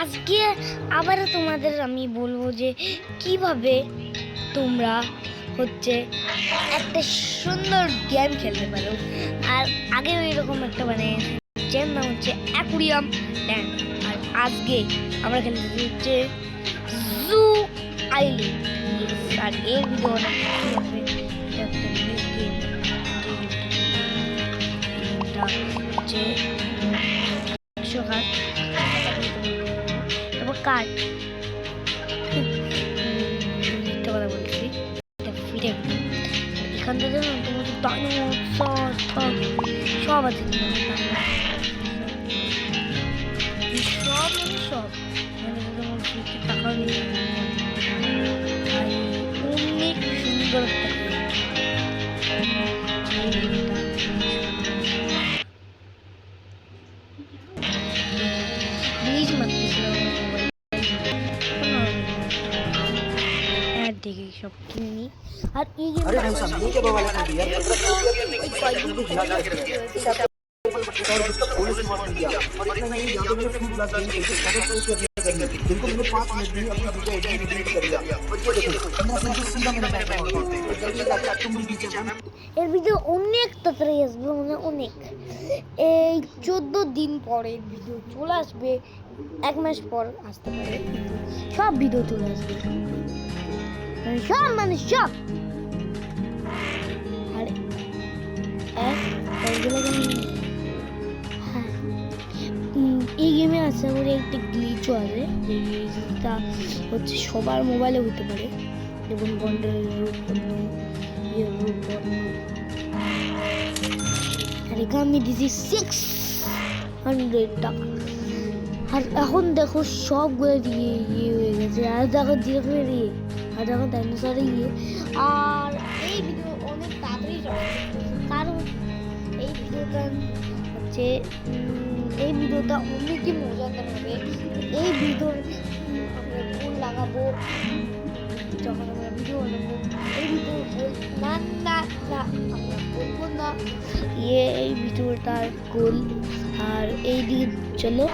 আজকে আবারও তোমাদের আমি বলবো যে কিভাবে তোমরা হচ্ছে একটা সুন্দর গেম খেলতে পারো। আর আগে এরকম একটা গেম নাম হচ্ছে অ্যাকুরিয়াম ট্যাঙ্ক। আর আজকে আমরা খেলতে হচ্ছে জু আইল্যান্ড। আর এর ভিডিও অনেক আসবে। এটা একটা নিউ গেম, হচ্ছে 100 কাজ তারপর কার্ড মিথ্যা কথা বলছি। এখান থেকে তোমাদের সব আছে, সব টাকা নিয়ে অনেক সুন্দর প্লিজ মারতেছিলাম দেখে সব কিনে নিই। আর এই এর ভিডিও অনেক তাড়াতাড়ি আসবে, অনেক এই 14 দিন পরে ভিডিও চলে আসবে, 1 মাস পর আসতে পারে, সব ভিডিও চলে আসবে সব সব। আরে হ্যাঁ, এই গেমে আছে বলে একটা গ্লিচও আছে, যে জিনিসটা হচ্ছে সবার মোবাইলে হতে পারে, যেমন বন্ডের রূপন্ন আর এখানে আমি দিয়েছি 600 টাকা। আর এখন দেখো সবগুলো ইয়ে হয়ে গেছে। আর দেখো জিরাফের আর দেখো ডাইনোসরের আর এই ভিডিও অনেক তাড়াতাড়ি কারণ এই ভিডিওটা হচ্ছে অনেকই মজাদার হবে। এই ভিডিওর আমরা ফুল লাগাবো যখন আমরা ভিডিও বানাবো। এই ভিডিও না না না আমরা বলবো না এই ভিডিওটার গোল। আর এই দিকে চলো,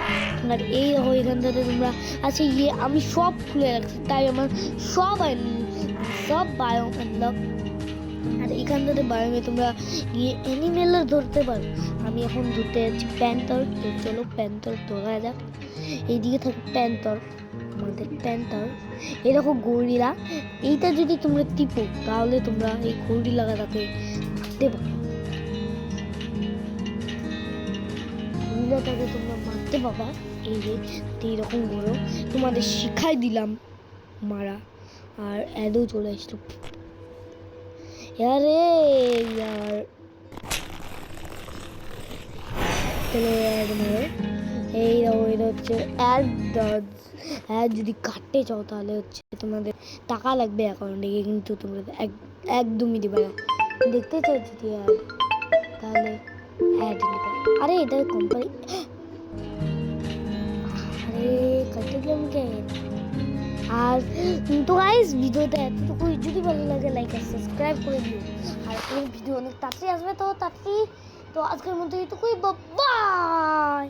আর এই এখান থেকে তোমরা আচ্ছা আমি সব খুলে রাখছি, তাই আমার সব বায়োম আনলক। আর এখান থেকে বায়োমে তোমরা অ্যানিমেলও ধরতে পারো। আমি এখন ধরতে যাচ্ছি প্যান্থর। তো চলো প্যান্থর ধরা যাক। এইদিকে থাকে প্যান্থর, আমাদের প্যান্থর। এরকম গরিলা, এইটা যদি তোমরা টিপো তাহলে তোমরা এই গরিলাটাকে মারতে পারো। গরিলাটাকে তোমরা মারতে পাবা। এই যে এইরকম বড়, তোমাদের শিখাই দিলাম মারা। আর অ্যাডও চলে আসলো। আরে यार চলো অ্যাড মারো। এটা হচ্ছে অ্যাড যদি কাটতে চাও তাহলে হচ্ছে তোমাদের টাকা লাগবে অ্যাকাউন্টে, কিন্তু তোমরা একদমই দিবে না। দেখতে চাও যদি অ্যাড, তাহলে অ্যাড নেবে। আরে এটা কোম্পানি, আরে কাটতে গেলাম কে। আর তো গাইস ভিডিওটা এতটুকুই, যদি ভালো লাগে লাইক আর সাবস্ক্রাইব করে দিও। আর এই ভিডিও অনেক তাড়াতাড়ি আসবে, তো আজকের মতো এটুকুই, বাই।